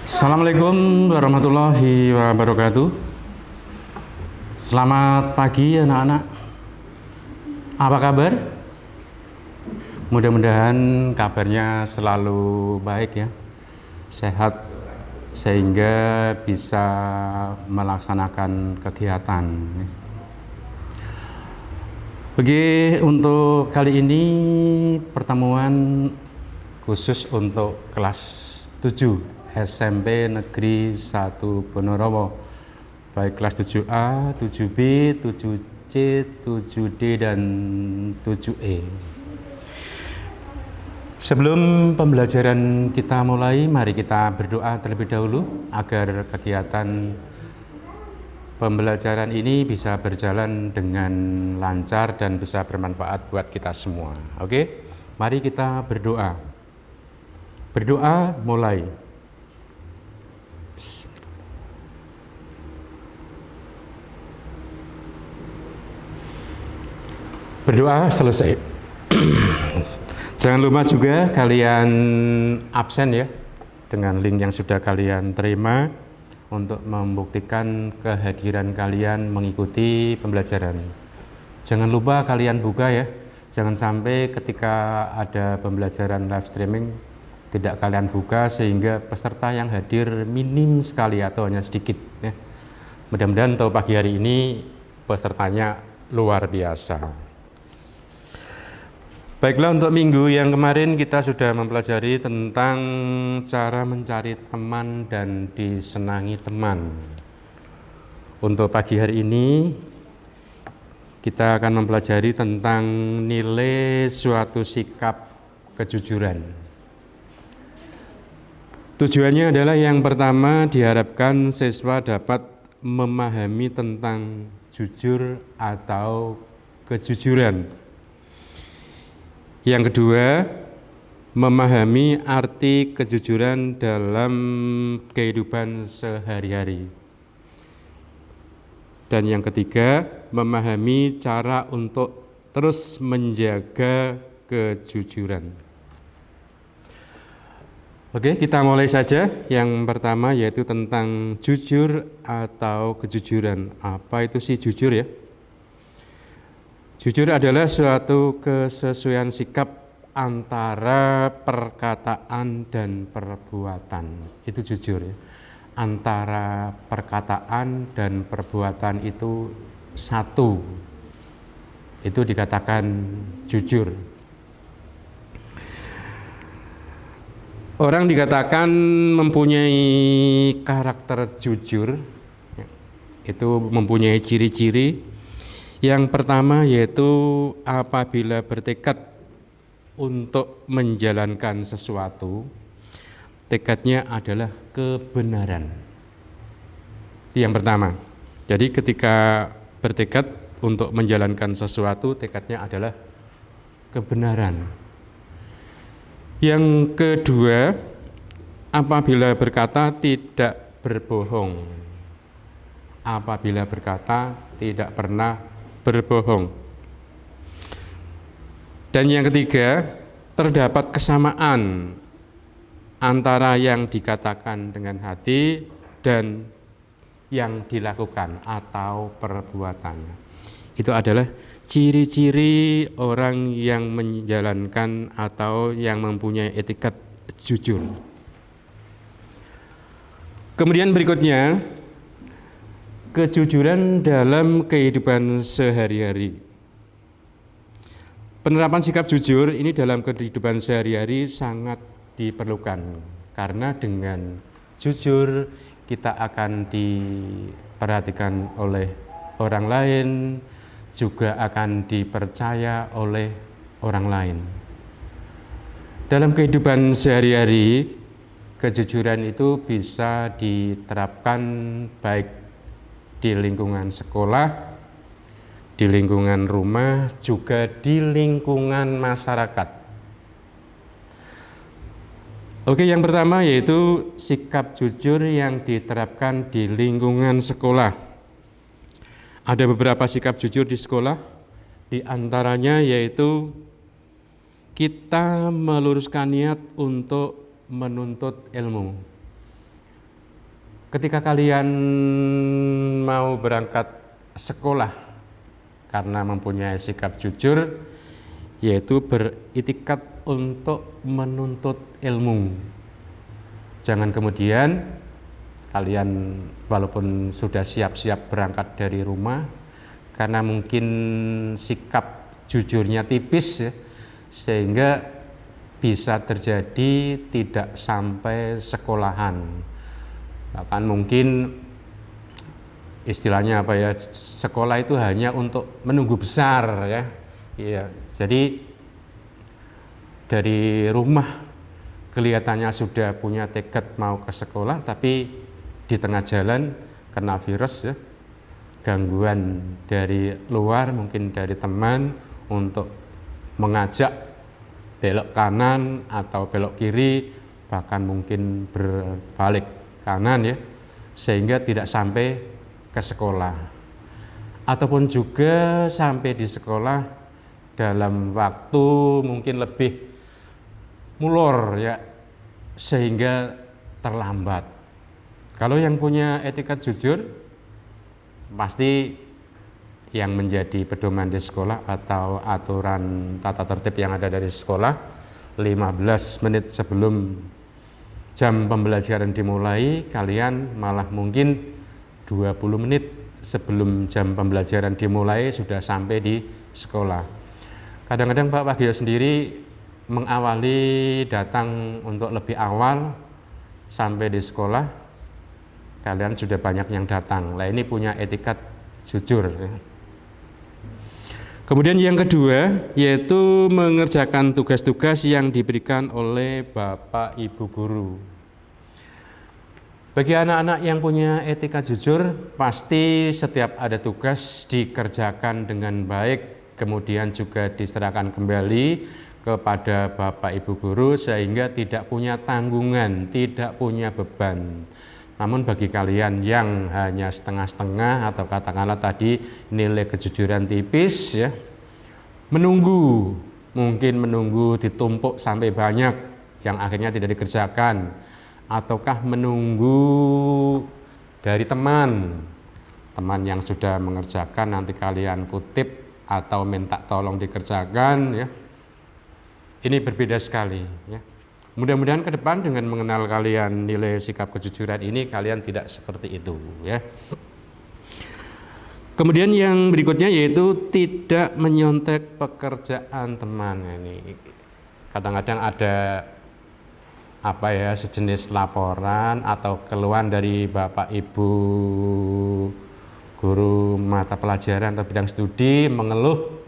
Assalamualaikum warahmatullahi wabarakatuh. Selamat pagi anak-anak. Apa kabar? Mudah-mudahan kabarnya selalu baik ya, sehat sehingga bisa melaksanakan kegiatan. Oke, untuk kali ini pertemuan khusus untuk kelas 7 SMP Negeri 1 Ponorogo, baik kelas 7A, 7B, 7C, 7D, dan 7E. Sebelum pembelajaran kita mulai, mari kita berdoa terlebih dahulu agar kegiatan pembelajaran ini bisa berjalan dengan lancar dan bisa bermanfaat buat kita semua. Oke, mari kita berdoa. Berdoa mulai. Berdoa selesai. Jangan lupa juga kalian absen ya, dengan link yang sudah kalian terima untuk membuktikan kehadiran kalian mengikuti pembelajaran. Jangan lupa kalian buka ya, jangan sampai ketika ada pembelajaran live streaming tidak kalian buka sehingga peserta yang hadir minim sekali atau hanya sedikit ya. Mudah-mudahan untuk pagi hari ini pesertanya luar biasa. Baiklah, untuk minggu yang kemarin kita sudah mempelajari tentang cara mencari teman dan disenangi teman. Untuk pagi hari ini kita akan mempelajari tentang nilai suatu sikap kejujuran. Tujuannya adalah yang pertama, diharapkan siswa dapat memahami tentang jujur atau kejujuran. Yang kedua, memahami arti kejujuran dalam kehidupan sehari-hari. Dan yang ketiga, memahami cara untuk terus menjaga kejujuran. Oke, kita mulai saja. Yang pertama yaitu tentang jujur atau kejujuran. Apa itu sih jujur ya? Jujur adalah suatu kesesuaian sikap antara perkataan dan perbuatan. Itu jujur ya. Antara perkataan dan perbuatan itu satu. Itu dikatakan jujur. Orang dikatakan mempunyai karakter jujur, itu mempunyai ciri-ciri. Yang pertama yaitu apabila bertekad untuk menjalankan sesuatu, tekadnya adalah kebenaran. Yang pertama, jadi ketika bertekad untuk menjalankan sesuatu, tekadnya adalah kebenaran. Yang kedua, apabila berkata tidak berbohong. Apabila berkata tidak pernah berbohong. Dan yang ketiga, terdapat kesamaan antara yang dikatakan dengan hati dan yang dilakukan atau perbuatannya. Itu adalah ciri-ciri orang yang menjalankan atau yang mempunyai etikat jujur. Kemudian berikutnya, kejujuran dalam kehidupan sehari-hari. Penerapan sikap jujur ini dalam kehidupan sehari-hari sangat diperlukan, karena dengan jujur kita akan diperhatikan oleh orang lain, juga akan dipercaya oleh orang lain. Dalam kehidupan sehari-hari, kejujuran itu bisa diterapkan baik di lingkungan sekolah, di lingkungan rumah, juga di lingkungan masyarakat. Oke, yang pertama yaitu sikap jujur yang diterapkan di lingkungan sekolah. Ada beberapa sikap jujur di sekolah, di antaranya yaitu kita meluruskan niat untuk menuntut ilmu. Ketika kalian mau berangkat sekolah karena mempunyai sikap jujur, yaitu beritikat untuk menuntut ilmu. Jangan kemudian kalian walaupun sudah siap-siap berangkat dari rumah, karena mungkin sikap jujurnya tipis ya, sehingga bisa terjadi tidak sampai sekolahan. Bahkan mungkin istilahnya apa ya, sekolah itu hanya untuk menunggu besar ya. Iya, jadi dari rumah kelihatannya sudah punya tekad mau ke sekolah, tapi di tengah jalan kena virus ya, gangguan dari luar, mungkin dari teman untuk mengajak belok kanan atau belok kiri, bahkan mungkin berbalik kanan ya, sehingga tidak sampai ke sekolah. Ataupun juga sampai di sekolah dalam waktu mungkin lebih mulur ya, sehingga terlambat. Kalau yang punya etikat jujur, pasti yang menjadi pedoman di sekolah atau aturan tata tertib yang ada dari sekolah, 15 menit sebelum jam pembelajaran dimulai, kalian malah mungkin 20 menit sebelum jam pembelajaran dimulai sudah sampai di sekolah. Kadang-kadang Pak Wagyo sendiri mengawali datang untuk lebih awal sampai di sekolah, kalian sudah banyak yang datang. Nah, ini punya etikat jujur ya. Kemudian yang kedua yaitu mengerjakan tugas-tugas yang diberikan oleh Bapak Ibu guru. Bagi anak-anak yang punya etika jujur, pasti setiap ada tugas dikerjakan dengan baik, kemudian juga diserahkan kembali kepada Bapak Ibu guru sehingga tidak punya tanggungan, tidak punya beban. Namun bagi kalian yang hanya setengah-setengah atau katakanlah tadi nilai kejujuran tipis ya, mungkin menunggu ditumpuk sampai banyak yang akhirnya tidak dikerjakan, ataukah menunggu dari teman yang sudah mengerjakan nanti kalian kutip atau minta tolong dikerjakan ya. Ini berbeda sekali ya. Mudah-mudahan ke depan dengan mengenal kalian nilai sikap kejujuran ini, kalian tidak seperti itu ya. Kemudian yang berikutnya yaitu tidak menyontek pekerjaan teman. Ini kadang-kadang ada apa ya, sejenis laporan atau keluhan dari Bapak Ibu guru mata pelajaran atau bidang studi mengeluh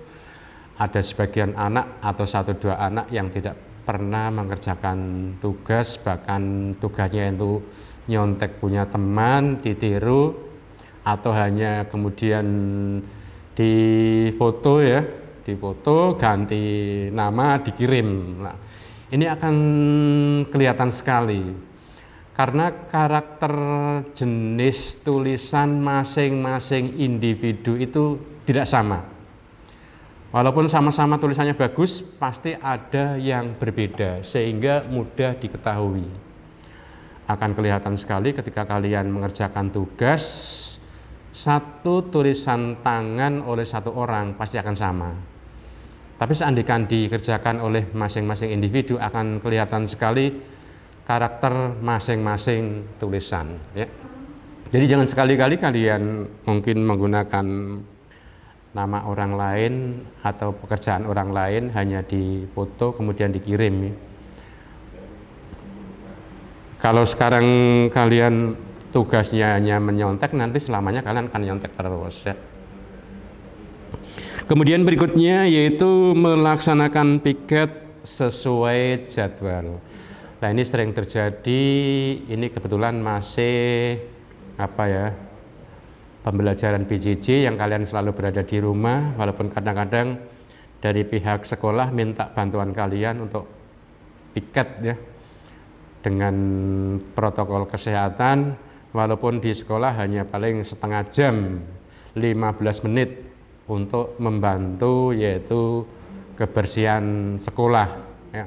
ada sebagian anak atau 1-2 anak yang tidak pernah mengerjakan tugas, bahkan tugasnya itu nyontek punya teman, ditiru, atau hanya kemudian difoto ya, difoto ganti nama dikirim. Nah, ini akan kelihatan sekali karena karakter jenis tulisan masing-masing individu itu tidak sama. Walaupun sama-sama tulisannya bagus, pasti ada yang berbeda sehingga mudah diketahui. Akan kelihatan sekali ketika kalian mengerjakan tugas, satu tulisan tangan oleh 1 orang pasti akan sama. Tapi seandainya dikerjakan oleh masing-masing individu, akan kelihatan sekali karakter masing-masing tulisan ya. Jadi jangan sekali-kali kalian mungkin menggunakan nama orang lain atau pekerjaan orang lain hanya difoto kemudian dikirim ya. Kalau sekarang kalian tugasnya hanya menyontek, nanti selamanya kalian akan nyontek terus ya. Kemudian berikutnya yaitu melaksanakan piket sesuai jadwal. Nah, ini sering terjadi, ini kebetulan masih apa ya, pembelajaran PJJ yang kalian selalu berada di rumah, walaupun kadang-kadang dari pihak sekolah minta bantuan kalian untuk piket ya, dengan protokol kesehatan, walaupun di sekolah hanya paling setengah jam, 15 menit untuk membantu yaitu kebersihan sekolah ya.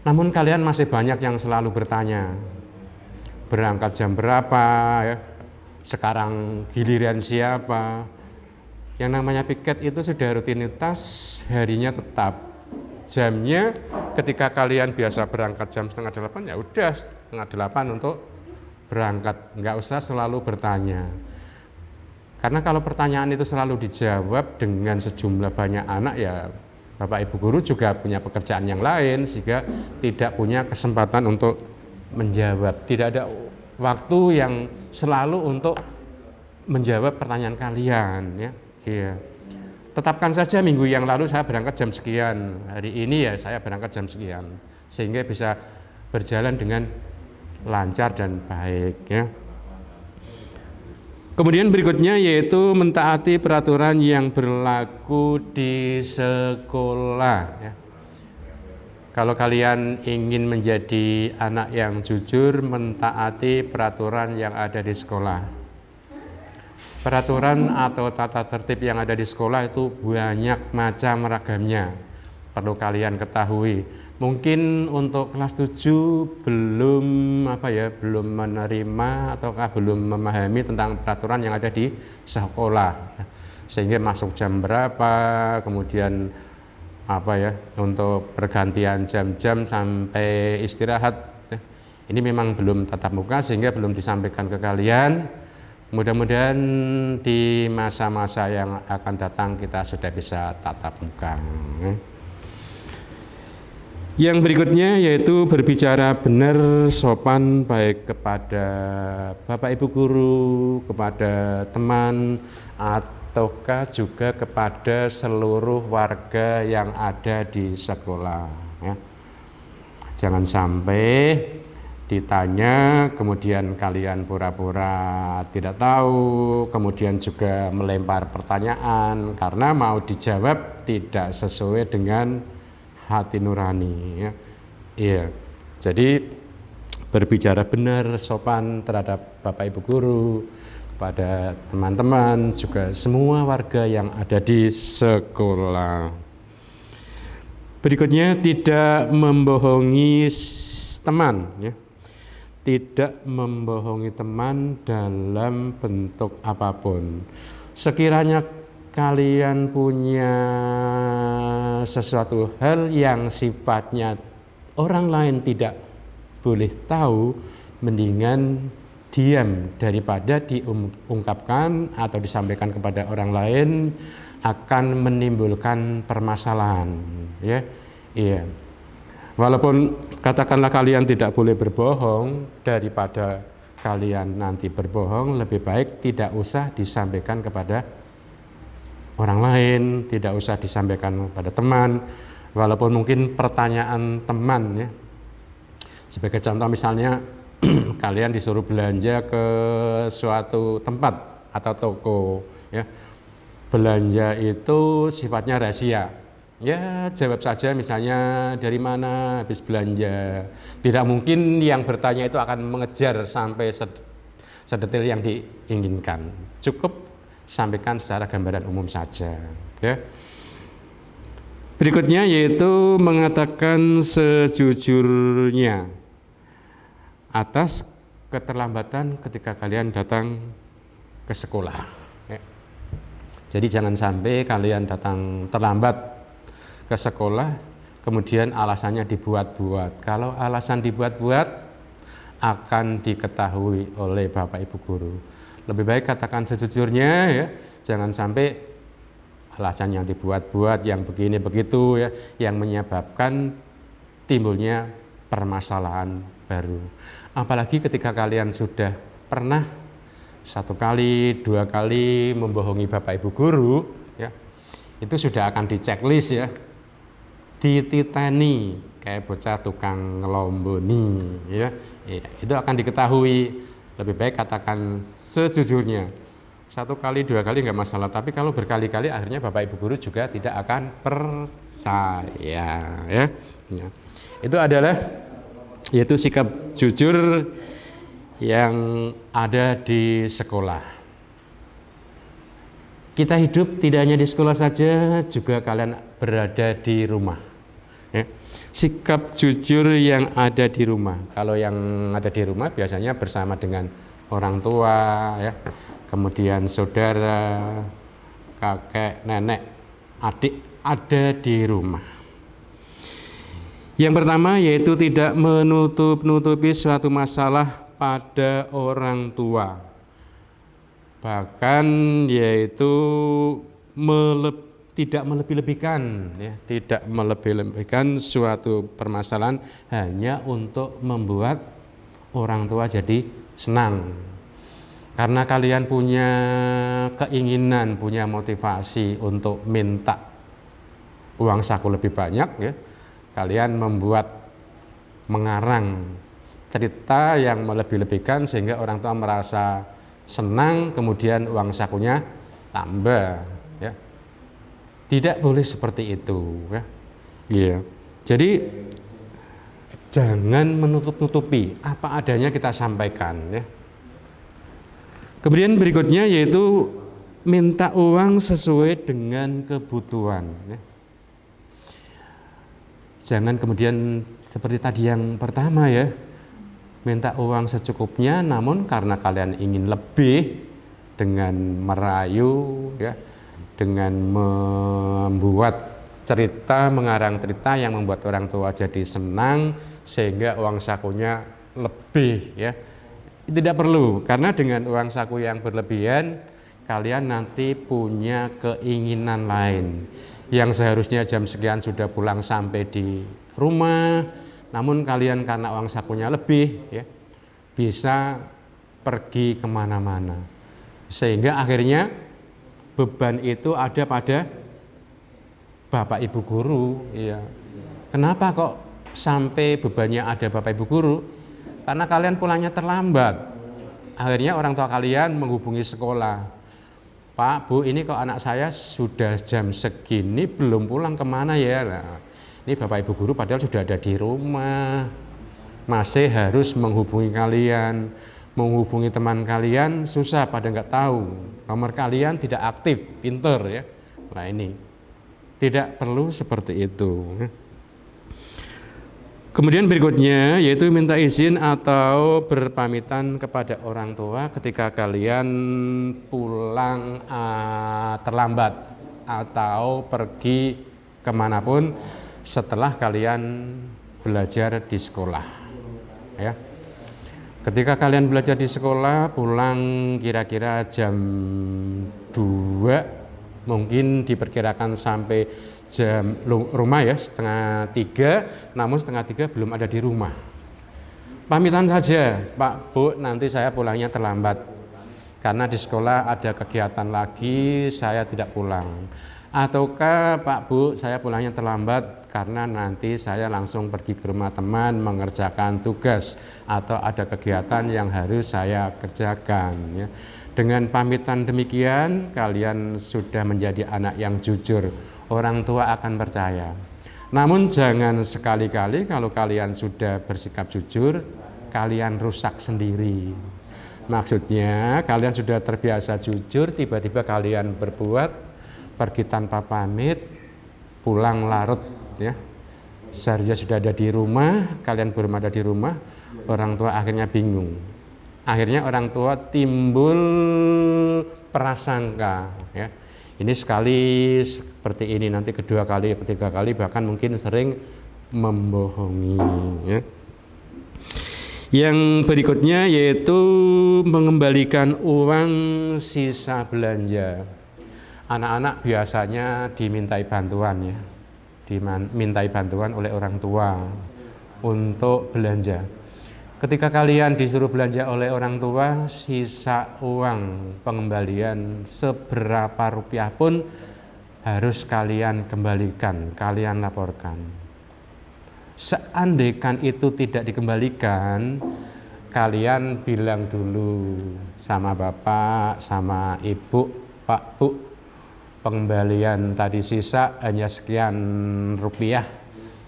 Namun kalian masih banyak yang selalu bertanya, berangkat jam berapa ya, sekarang giliran siapa. Yang namanya piket itu sudah rutinitas, harinya tetap, jamnya ketika kalian biasa berangkat jam 7:30 ya udah 7:30 untuk berangkat, nggak usah selalu bertanya. Karena kalau pertanyaan itu selalu dijawab dengan sejumlah banyak anak, ya Bapak Ibu guru juga punya pekerjaan yang lain sehingga tidak punya kesempatan untuk menjawab. Tidak ada waktu yang selalu untuk menjawab pertanyaan kalian ya. Iya. Tetapkan saja minggu yang lalu saya berangkat jam sekian, hari ini ya saya berangkat jam sekian, sehingga bisa berjalan dengan lancar dan baik ya. Kemudian berikutnya yaitu mentaati peraturan yang berlaku di sekolah ya. Kalau kalian ingin menjadi anak yang jujur, mentaati peraturan yang ada di sekolah. Peraturan atau tata tertib yang ada di sekolah itu banyak macam ragamnya, perlu kalian ketahui. Mungkin untuk kelas 7 belum menerima ataukah belum memahami tentang peraturan yang ada di sekolah, sehingga masuk jam berapa, kemudian untuk pergantian jam-jam sampai istirahat. Ini memang belum tatap muka sehingga belum disampaikan ke kalian. Mudah-mudahan di masa-masa yang akan datang kita sudah bisa tatap muka. Yang berikutnya yaitu berbicara benar, sopan, baik kepada Bapak Ibu guru, kepada teman, ataukah juga kepada seluruh warga yang ada di sekolah ya. Jangan sampai ditanya kemudian kalian pura-pura tidak tahu, kemudian juga melempar pertanyaan karena mau dijawab tidak sesuai dengan hati nurani ya. Iya. Jadi berbicara benar, sopan terhadap Bapak Ibu guru, kepada teman-teman, juga semua warga yang ada di sekolah. Berikutnya tidak membohongi teman ya. Tidak membohongi teman dalam bentuk apapun. Sekiranya kalian punya sesuatu hal yang sifatnya orang lain tidak boleh tahu, mendingan diam daripada diungkapkan atau disampaikan kepada orang lain, akan menimbulkan permasalahan ya. Iya. Walaupun katakanlah kalian tidak boleh berbohong, daripada kalian nanti berbohong, lebih baik tidak usah disampaikan kepada orang lain, tidak usah disampaikan kepada teman, walaupun mungkin pertanyaan teman ya. Sebagai contoh misalnya kalian disuruh belanja ke suatu tempat atau toko ya. Belanja itu sifatnya rahasia. Ya, jawab saja misalnya dari mana habis belanja. Tidak mungkin yang bertanya itu akan mengejar sampai sedetail yang diinginkan. Cukup sampaikan secara gambaran umum saja ya. Berikutnya yaitu mengatakan sejujurnya atas keterlambatan ketika kalian datang ke sekolah ya. Jadi jangan sampai kalian datang terlambat ke sekolah kemudian alasannya dibuat-buat. Kalau alasan dibuat-buat akan diketahui oleh Bapak Ibu guru. Lebih baik katakan sejujurnya ya, jangan sampai alasan yang dibuat-buat, yang begini begitu ya, yang menyebabkan timbulnya permasalahan baru. Apalagi ketika kalian sudah pernah 1 kali, 2 kali membohongi Bapak Ibu guru ya, itu sudah akan diceklis ya, dititeni kayak bocah tukang ngelomboni ya, itu akan diketahui. Lebih baik katakan sejujurnya. 1 kali, 2 kali nggak masalah, tapi kalau berkali-kali akhirnya Bapak Ibu guru juga tidak akan percaya ya. Itu adalah yaitu sikap jujur yang ada di sekolah. Kita hidup tidak hanya di sekolah saja, juga kalian berada di rumah ya. Sikap jujur yang ada di rumah. Kalau yang ada di rumah biasanya bersama dengan orang tua, ya, kemudian saudara, kakek, nenek, adik ada di rumah. Yang pertama yaitu tidak menutup-nutupi suatu masalah pada orang tua. Bahkan yaitu tidak melebih-lebihkan, ya, tidak melebih-lebihkan suatu permasalahan hanya untuk membuat orang tua jadi senang. Karena kalian punya keinginan, punya motivasi untuk minta uang saku lebih banyak, ya, kalian mengarang cerita yang melebih-lebihkan sehingga orang tua merasa senang, kemudian uang sakunya tambah, ya. Tidak boleh seperti itu, ya. Yeah. Jadi jangan menutup-nutupi, apa adanya kita sampaikan, ya. Kemudian berikutnya yaitu minta uang sesuai dengan kebutuhan, ya. Jangan kemudian seperti tadi yang pertama, ya, minta uang secukupnya, namun karena kalian ingin lebih dengan merayu, ya, dengan membuat cerita, mengarang cerita yang membuat orang tua jadi senang sehingga uang sakunya lebih, ya. Tidak perlu, karena dengan uang saku yang berlebihan kalian nanti punya keinginan lain. Yang seharusnya jam sekian sudah pulang sampai di rumah, namun kalian karena uang sakunya lebih, ya, bisa pergi kemana-mana, sehingga akhirnya beban itu ada pada bapak ibu guru, ya. Kenapa kok sampai bebannya ada bapak ibu guru? Karena kalian pulangnya terlambat. Akhirnya orang tua kalian menghubungi sekolah, Pak, Bu, ini kok anak saya sudah jam segini belum pulang, kemana ya? Nah, ini bapak ibu guru padahal sudah ada di rumah, masih harus menghubungi kalian, menghubungi teman kalian susah, pada nggak tahu, nomor kalian tidak aktif, pinter, ya. Nah, ini tidak perlu seperti itu. Kemudian berikutnya yaitu minta izin atau berpamitan kepada orang tua ketika kalian pulang terlambat atau pergi kemanapun setelah kalian belajar di sekolah, ya. Ketika kalian belajar di sekolah, pulang kira-kira jam 2, mungkin diperkirakan sampai jam rumah, ya, 2:30, namun 2:30 belum ada di rumah. Pamitan saja, Pak, Bu, nanti saya pulangnya terlambat karena di sekolah ada kegiatan lagi, saya tidak pulang. Ataukah, Pak, Bu, saya pulangnya terlambat karena nanti saya langsung pergi ke rumah teman mengerjakan tugas atau ada kegiatan yang harus saya kerjakan, ya. Dengan pamitan demikian kalian sudah menjadi anak yang jujur, orang tua akan percaya. Namun jangan sekali-kali kalau kalian sudah bersikap jujur kalian rusak sendiri. Maksudnya kalian sudah terbiasa jujur, tiba-tiba kalian berbuat pergi tanpa pamit, pulang larut, ya. Seharusnya sudah ada di rumah, kalian belum ada di rumah, orang tua akhirnya bingung. Akhirnya orang tua timbul prasangka, ya. Ini sekali seperti ini, nanti kedua kali, ketiga kali, bahkan mungkin sering membohongi, ya. Yang berikutnya yaitu mengembalikan uang sisa belanja. Anak-anak biasanya dimintai bantuan, ya, dimintai bantuan oleh orang tua untuk belanja. Ketika kalian disuruh belanja oleh orang tua, sisa uang pengembalian seberapa rupiah pun harus kalian kembalikan, kalian laporkan. Seandainya itu tidak dikembalikan, kalian bilang dulu sama bapak, sama ibu, Pak, Bu, pengembalian tadi sisa hanya sekian rupiah,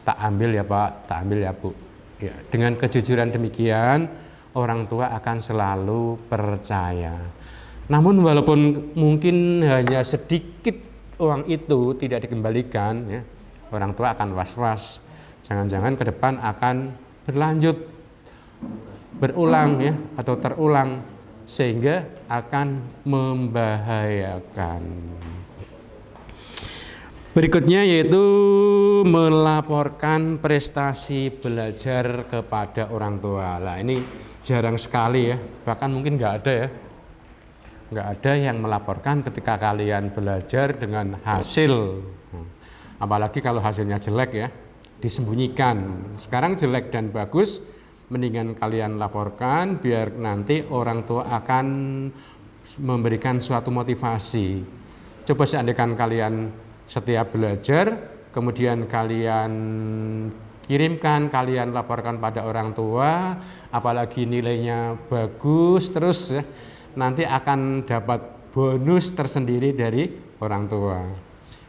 tak ambil ya Pak, tak ambil ya Bu. Ya, dengan kejujuran demikian orang tua akan selalu percaya. Namun walaupun mungkin hanya sedikit uang itu tidak dikembalikan, ya, orang tua akan was-was. Jangan-jangan ke depan akan berlanjut, berulang ya, atau terulang, sehingga akan membahayakan. Berikutnya yaitu melaporkan prestasi belajar kepada orang tua. Nah, ini jarang sekali ya, bahkan mungkin nggak ada ya. Nggak ada yang melaporkan ketika kalian belajar dengan hasil. Apalagi kalau hasilnya jelek ya, disembunyikan. Sekarang jelek dan bagus, mendingan kalian laporkan biar nanti orang tua akan memberikan suatu motivasi. Coba seandainya kalian setiap belajar, kemudian kalian kirimkan, kalian laporkan pada orang tua, apalagi nilainya bagus, terus ya, nanti akan dapat bonus tersendiri dari orang tua.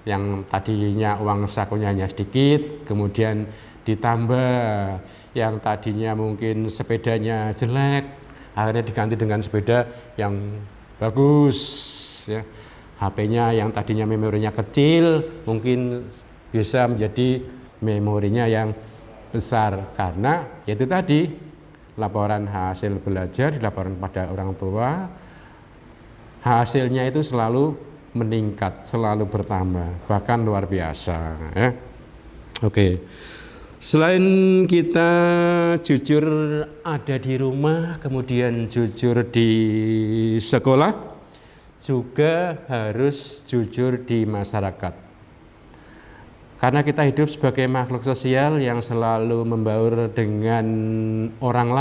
Yang tadinya uang sakunya hanya sedikit, kemudian ditambah. Yang tadinya mungkin sepedanya jelek, akhirnya diganti dengan sepeda yang bagus ya. HP-nya yang tadinya memorinya kecil mungkin bisa menjadi memorinya yang besar, karena yaitu tadi laporan hasil belajar dilaporkan pada orang tua, hasilnya itu selalu meningkat, selalu bertambah, bahkan luar biasa ya. Oke. Selain kita jujur ada di rumah, kemudian jujur di sekolah, juga harus jujur di masyarakat. Karena kita hidup sebagai makhluk sosial yang selalu membaur dengan orang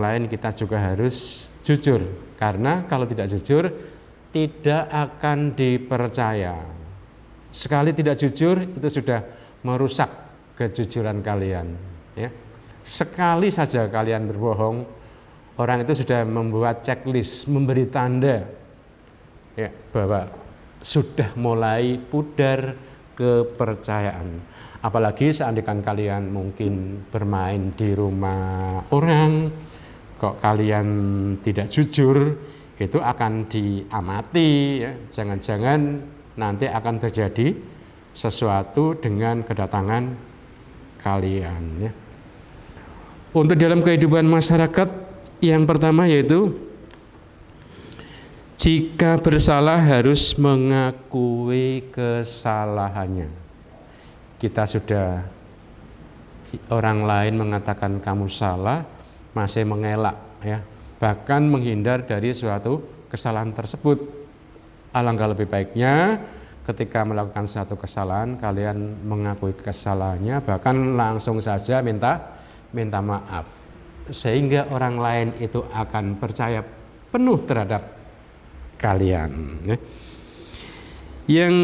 lain kita juga harus jujur. Karena kalau tidak jujur, tidak akan dipercaya. Sekali tidak jujur, itu sudah merusak kejujuran kalian. Ya. Sekali saja kalian berbohong, orang itu sudah membuat checklist, memberi tanda ya, bahwa sudah mulai pudar kepercayaan. Apalagi seandainya kalian mungkin bermain di rumah orang, kok kalian tidak jujur, itu akan diamati ya. Jangan-jangan nanti akan terjadi sesuatu dengan kedatangan kalian ya. Untuk dalam kehidupan masyarakat, yang pertama yaitu jika bersalah harus mengakui kesalahannya. Kita sudah, orang lain mengatakan kamu salah, masih mengelak ya, bahkan menghindar dari suatu kesalahan tersebut. Alangkah lebih baiknya ketika melakukan suatu kesalahan, kalian mengakui kesalahannya, bahkan langsung saja minta maaf, sehingga orang lain itu akan percaya penuh terhadap kalian ya. Yang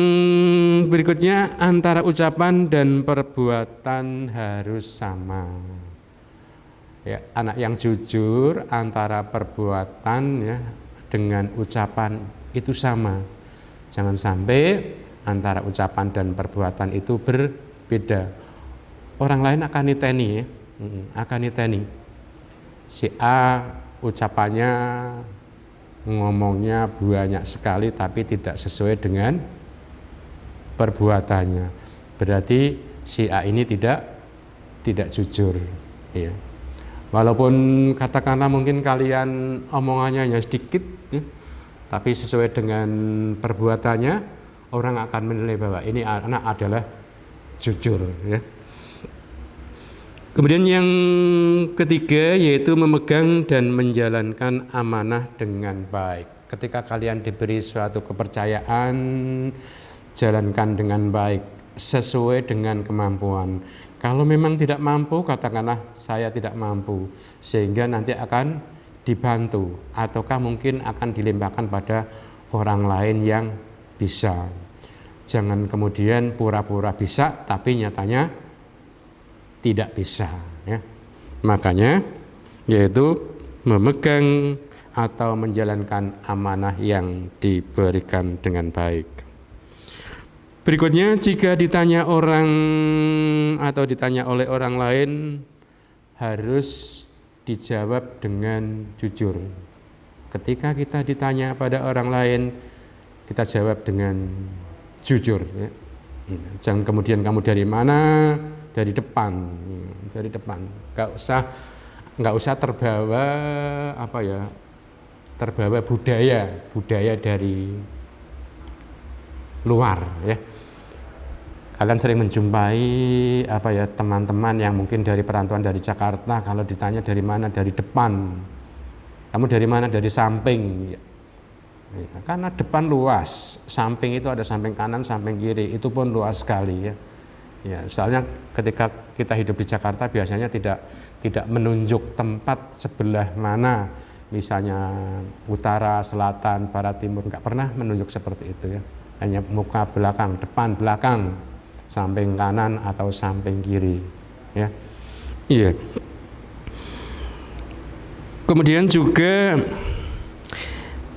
berikutnya, antara ucapan dan perbuatan harus sama ya. Anak yang jujur antara perbuatan ya dengan ucapan itu sama. Jangan sampai antara ucapan dan perbuatan itu berbeda. Orang lain akan niteni ya. Akan niteni. Si A ucapannya, ngomongnya banyak sekali tapi tidak sesuai dengan perbuatannya. Berarti si A ini tidak jujur ya. Walaupun katakanlah mungkin kalian omongannya hanya sedikit ya, tapi sesuai dengan perbuatannya, orang akan menilai bahwa ini anak adalah jujur ya. Kemudian yang ketiga yaitu memegang dan menjalankan amanah dengan baik. Ketika kalian diberi suatu kepercayaan, jalankan dengan baik, sesuai dengan kemampuan. Kalau memang tidak mampu, katakanlah saya tidak mampu, sehingga nanti akan dibantu, ataukah mungkin akan dilimpahkan pada orang lain yang bisa. Jangan kemudian pura-pura bisa, tapi nyatanya tidak bisa ya. Makanya yaitu memegang atau menjalankan amanah yang diberikan dengan baik. Berikutnya, jika ditanya orang atau ditanya oleh orang lain, harus dijawab dengan jujur. Ketika kita ditanya pada orang lain, kita jawab dengan jujur ya. Jangan kemudian kamu dari mana, dari depan, dari depan. Nggak usah terbawa apa ya, terbawa budaya dari luar ya. Kalian sering menjumpai apa ya, teman-teman yang mungkin dari perantauan dari Jakarta, kalau ditanya dari mana, dari depan. Kamu dari mana? Dari samping ya. Karena depan luas, samping itu ada samping kanan, samping kiri, itu pun luas sekali ya. Ya, soalnya ketika kita hidup di Jakarta biasanya tidak menunjuk tempat sebelah mana, misalnya utara, selatan, barat, timur, nggak pernah menunjuk seperti itu ya. Hanya muka belakang, depan, belakang, samping kanan atau samping kiri ya. Iya. Kemudian juga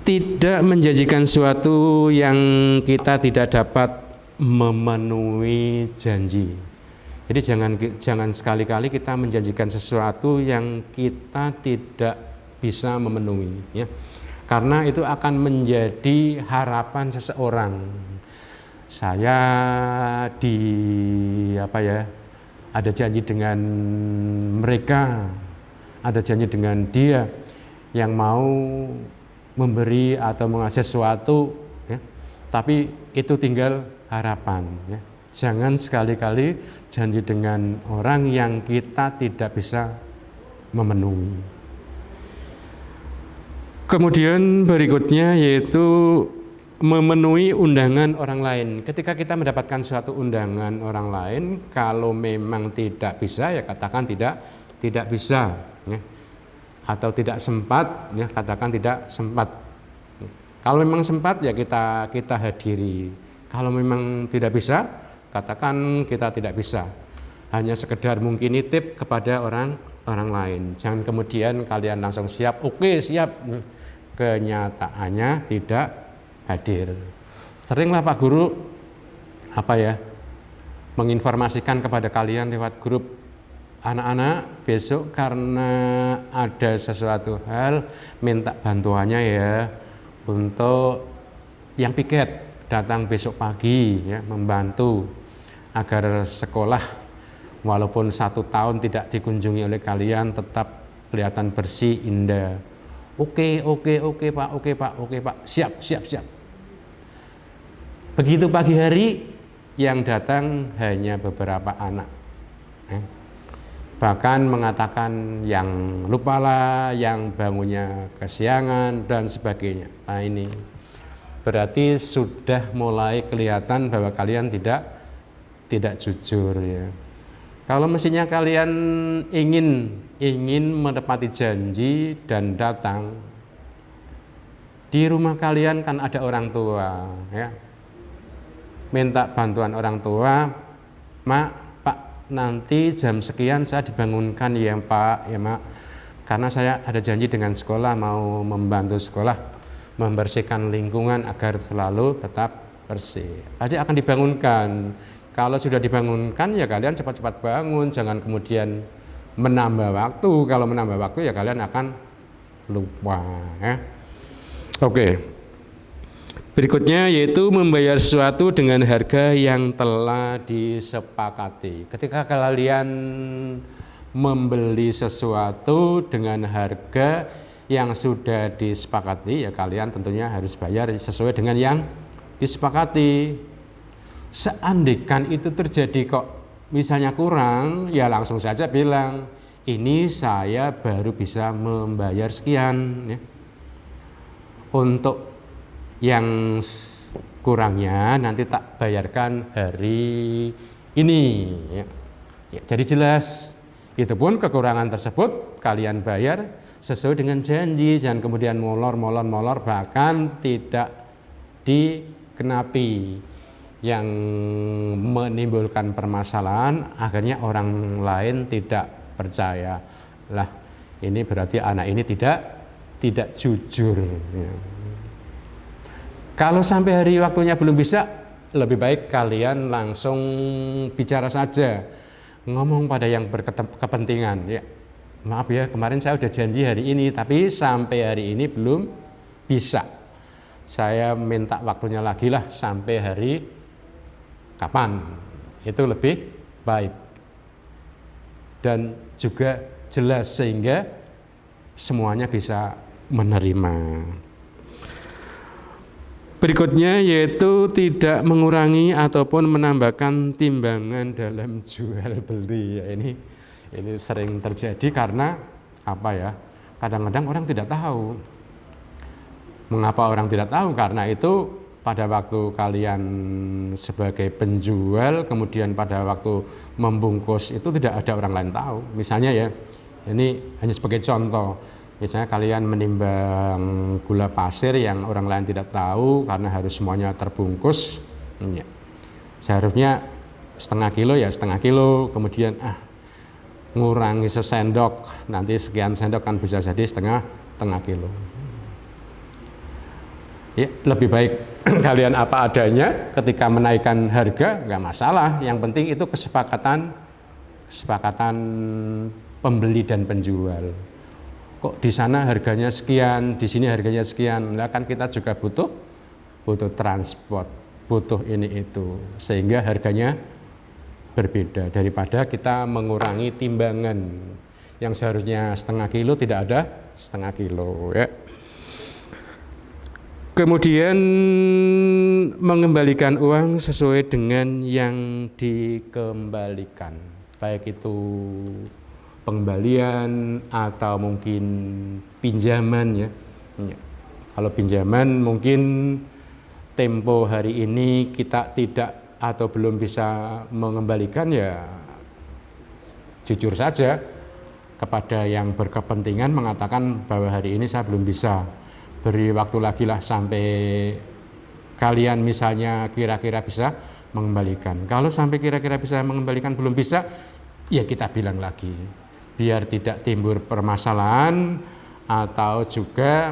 tidak menjanjikan sesuatu yang kita tidak dapat memenuhi janji. Jadi jangan sekali-kali kita menjanjikan sesuatu yang kita tidak bisa memenuhi ya. Karena itu akan menjadi harapan seseorang. Saya ada janji dengan mereka, ada janji dengan dia yang mau memberi atau mengasih sesuatu ya, tapi itu tinggal harapan ya. Jangan sekali-kali janji dengan orang yang kita tidak bisa memenuhi. Kemudian berikutnya yaitu memenuhi undangan orang lain. Ketika kita mendapatkan suatu undangan orang lain, kalau memang tidak bisa ya katakan tidak bisa ya. Atau tidak sempat ya, katakan tidak sempat. Kalau memang sempat ya kita hadiri. Kalau memang tidak bisa, katakan kita tidak bisa. Hanya sekedar mungkin nitip kepada orang lain. Jangan kemudian kalian langsung siap, oke siap. Kenyataannya tidak hadir. Seringlah Pak Guru menginformasikan kepada kalian lewat grup, anak-anak besok karena ada sesuatu hal minta bantuannya ya untuk yang piket datang besok pagi ya, membantu agar sekolah walaupun 1 tahun tidak dikunjungi oleh kalian tetap kelihatan bersih, indah. Oke Pak, siap. Begitu pagi hari yang datang hanya beberapa anak. Bahkan mengatakan yang lupalah, yang bangunnya kesiangan dan sebagainya. Nah ini berarti sudah mulai kelihatan bahwa kalian tidak jujur ya. Kalau mestinya kalian ingin menepati janji dan datang, di rumah kalian kan ada orang tua ya. Minta bantuan orang tua, Mak, nanti jam sekian saya dibangunkan ya Pak, ya Mak, karena saya ada janji dengan sekolah mau membantu sekolah membersihkan lingkungan agar selalu tetap bersih. Pasti akan dibangunkan. Kalau sudah dibangunkan ya kalian cepat-cepat bangun, jangan kemudian menambah waktu. Kalau menambah waktu ya kalian akan lupa ya. Oke. Berikutnya yaitu membayar sesuatu dengan harga yang telah disepakati. Ketika kalian membeli sesuatu dengan harga yang sudah disepakati, ya kalian tentunya harus bayar sesuai dengan yang disepakati. Seandainya itu terjadi kok misalnya kurang, ya langsung saja bilang, ini saya baru bisa membayar sekian ya. Untuk yang kurangnya nanti tak bayarkan hari ini ya. Jadi jelas, itu pun kekurangan tersebut kalian bayar sesuai dengan janji, jangan kemudian molor bahkan tidak dikenapi yang menimbulkan permasalahan, akhirnya orang lain tidak percaya. Lah ini berarti anak ini tidak jujur ya. Kalau sampai hari waktunya belum bisa, lebih baik kalian langsung bicara saja, ngomong pada yang berkepentingan ya. Maaf ya, kemarin saya udah janji hari ini, tapi sampai hari ini belum bisa. Saya minta waktunya lagi lah sampai hari kapan, itu lebih baik dan juga jelas sehingga semuanya bisa menerima. Berikutnya yaitu tidak mengurangi ataupun menambahkan timbangan dalam jual beli. Ya, ini sering terjadi karena apa ya? Kadang-kadang orang tidak tahu. Mengapa orang tidak tahu? Karena itu pada waktu kalian sebagai penjual, kemudian pada waktu membungkus itu tidak ada orang lain tahu. Misalnya ya, ini hanya sebagai contoh. Misalnya kalian menimbang gula pasir yang orang lain tidak tahu karena harus semuanya terbungkus. Ya. Seharusnya setengah kilo ya setengah kilo, kemudian ngurangi sesendok, nanti sekian sendok kan bisa jadi setengah kilo. Ya, lebih baik kalian apa adanya, ketika menaikkan harga nggak masalah. Yang penting itu kesepakatan pembeli dan penjual. Kok di sana harganya sekian, di sini harganya sekian. Nah, kan kita juga butuh transport, butuh ini itu, sehingga harganya berbeda daripada kita mengurangi timbangan yang seharusnya setengah kilo tidak ada setengah kilo ya. Kemudian mengembalikan uang sesuai dengan yang dikembalikan, baik itu pengembalian atau mungkin pinjaman ya. Kalau pinjaman mungkin tempo hari ini kita tidak atau belum bisa mengembalikan, ya jujur saja kepada yang berkepentingan mengatakan bahwa hari ini saya belum bisa. Beri waktu lagi lah sampai kalian misalnya kira-kira bisa mengembalikan. Kalau sampai kira-kira bisa mengembalikan belum bisa, ya kita bilang lagi, biar tidak timbul permasalahan atau juga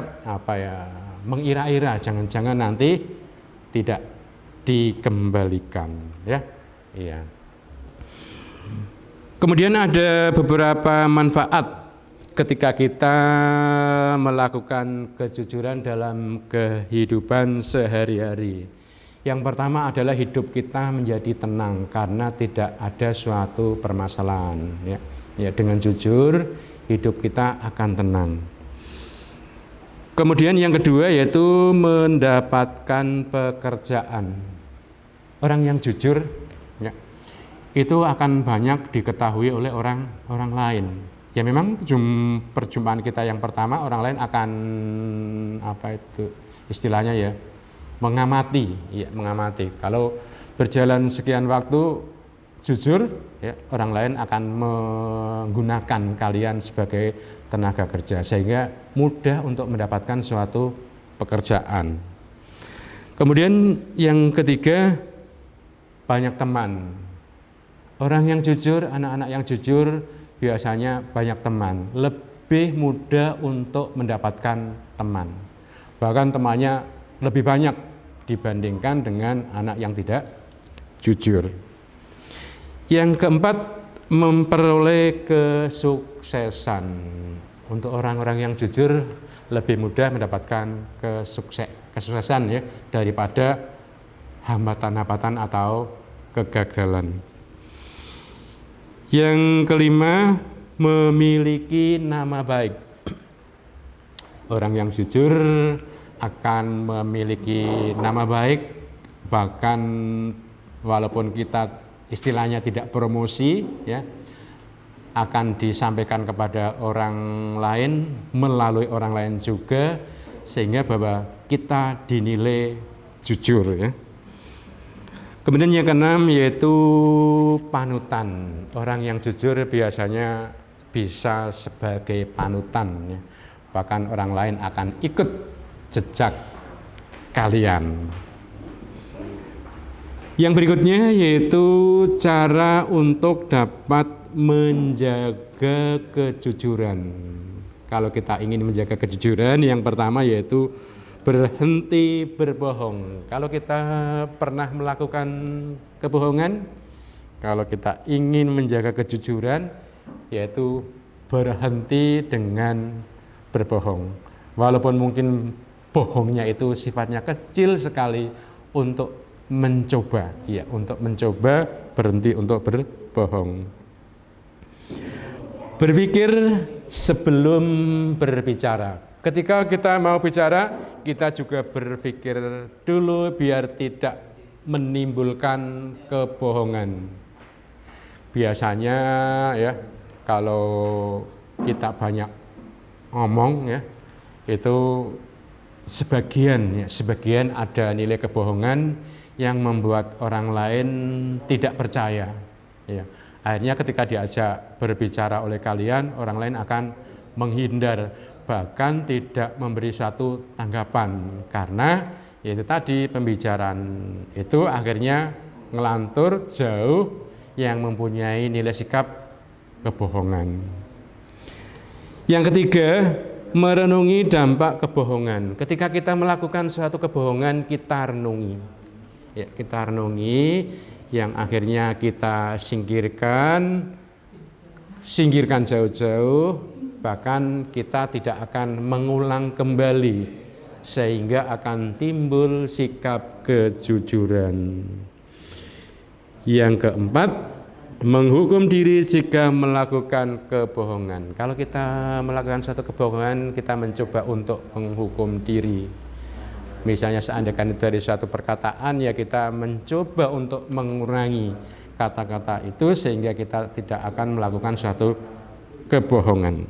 mengira-ira jangan-jangan nanti tidak dikembalikan ya. Iya. Kemudian ada beberapa manfaat ketika kita melakukan kejujuran dalam kehidupan sehari-hari. Yang pertama adalah hidup kita menjadi tenang karena tidak ada suatu permasalahan ya. Ya, dengan jujur hidup kita akan tenang. Kemudian yang kedua yaitu mendapatkan pekerjaan. Orang yang jujur ya, itu akan banyak diketahui oleh orang lain. Ya memang perjumpaan kita yang pertama orang lain akan istilahnya ya mengamati. Kalau berjalan sekian waktu jujur ya, orang lain akan menggunakan kalian sebagai tenaga kerja sehingga mudah untuk mendapatkan suatu pekerjaan. Kemudian yang ketiga, banyak teman. Orang yang jujur, anak-anak yang jujur biasanya banyak teman, lebih mudah untuk mendapatkan teman. Bahkan temannya lebih banyak dibandingkan dengan anak yang tidak jujur. Yang keempat, memperoleh kesuksesan. Untuk orang-orang yang jujur lebih mudah mendapatkan kesuksesan ya daripada hambatan-hambatan atau kegagalan. Yang kelima, memiliki nama baik. Orang yang jujur akan memiliki nama baik, bahkan walaupun kita istilahnya tidak promosi ya, akan disampaikan kepada orang lain melalui orang lain juga, sehingga bahwa kita dinilai jujur ya. Kemudian yang keenam yaitu panutan. Orang yang jujur biasanya bisa sebagai panutan ya. Bahkan orang lain akan ikut jejak kalian. Yang berikutnya yaitu cara untuk dapat menjaga kejujuran. Kalau kita ingin menjaga kejujuran, yang pertama yaitu berhenti berbohong. Kalau kita pernah melakukan kebohongan, kalau kita ingin menjaga kejujuran, yaitu berhenti dengan berbohong. Walaupun mungkin bohongnya itu sifatnya kecil sekali untuk mencoba, ya, untuk mencoba berhenti untuk berbohong. Berpikir sebelum berbicara. Ketika kita mau bicara, kita juga berpikir dulu biar tidak menimbulkan kebohongan. Biasanya ya, kalau kita banyak ngomong ya, itu sebagian ada nilai kebohongan yang membuat orang lain tidak percaya. Ya. Akhirnya ketika diajak berbicara oleh kalian, orang lain akan menghindar, bahkan tidak memberi suatu tanggapan, karena yaitu tadi pembicaraan itu akhirnya ngelantur jauh yang mempunyai nilai sikap kebohongan. Yang ketiga, merenungi dampak kebohongan. Ketika kita melakukan suatu kebohongan, kita renungi. Ya, kita renungi yang akhirnya kita singkirkan jauh-jauh, bahkan kita tidak akan mengulang kembali, sehingga akan timbul sikap kejujuran. Yang keempat, menghukum diri jika melakukan kebohongan. Kalau kita melakukan suatu kebohongan, kita mencoba untuk menghukum diri. Misalnya seandainya dari suatu perkataan, ya kita mencoba untuk mengurangi kata-kata itu sehingga kita tidak akan melakukan suatu kebohongan.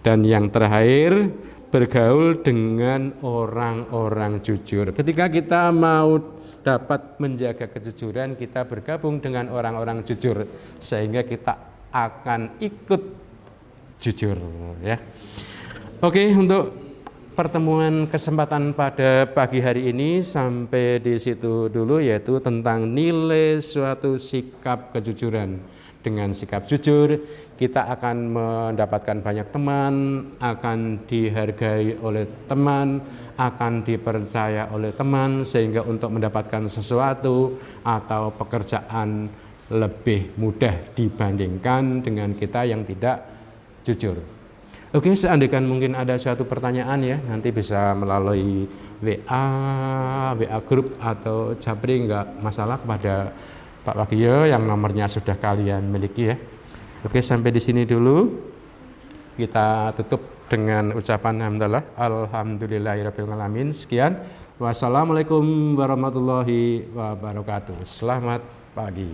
Dan yang terakhir, bergaul dengan orang-orang jujur. Ketika kita mau dapat menjaga kejujuran, kita bergabung dengan orang-orang jujur sehingga kita akan ikut jujur, ya. Oke, untuk pertemuan kesempatan pada pagi hari ini sampai di situ dulu, yaitu tentang nilai suatu sikap kejujuran. Dengan sikap jujur, kita akan mendapatkan banyak teman, akan dihargai oleh teman, akan dipercaya oleh teman, sehingga untuk mendapatkan sesuatu atau pekerjaan lebih mudah dibandingkan dengan kita yang tidak jujur. Oke, seandainya mungkin ada suatu pertanyaan ya, nanti bisa melalui WA grup atau Japri, nggak masalah, kepada Pak Wagio yang nomornya sudah kalian miliki ya. Oke, sampai di sini dulu. Kita tutup dengan ucapan hamdalah. Alhamdulillahirabbil alamin. Sekian. Wassalamualaikum warahmatullahi wabarakatuh. Selamat pagi.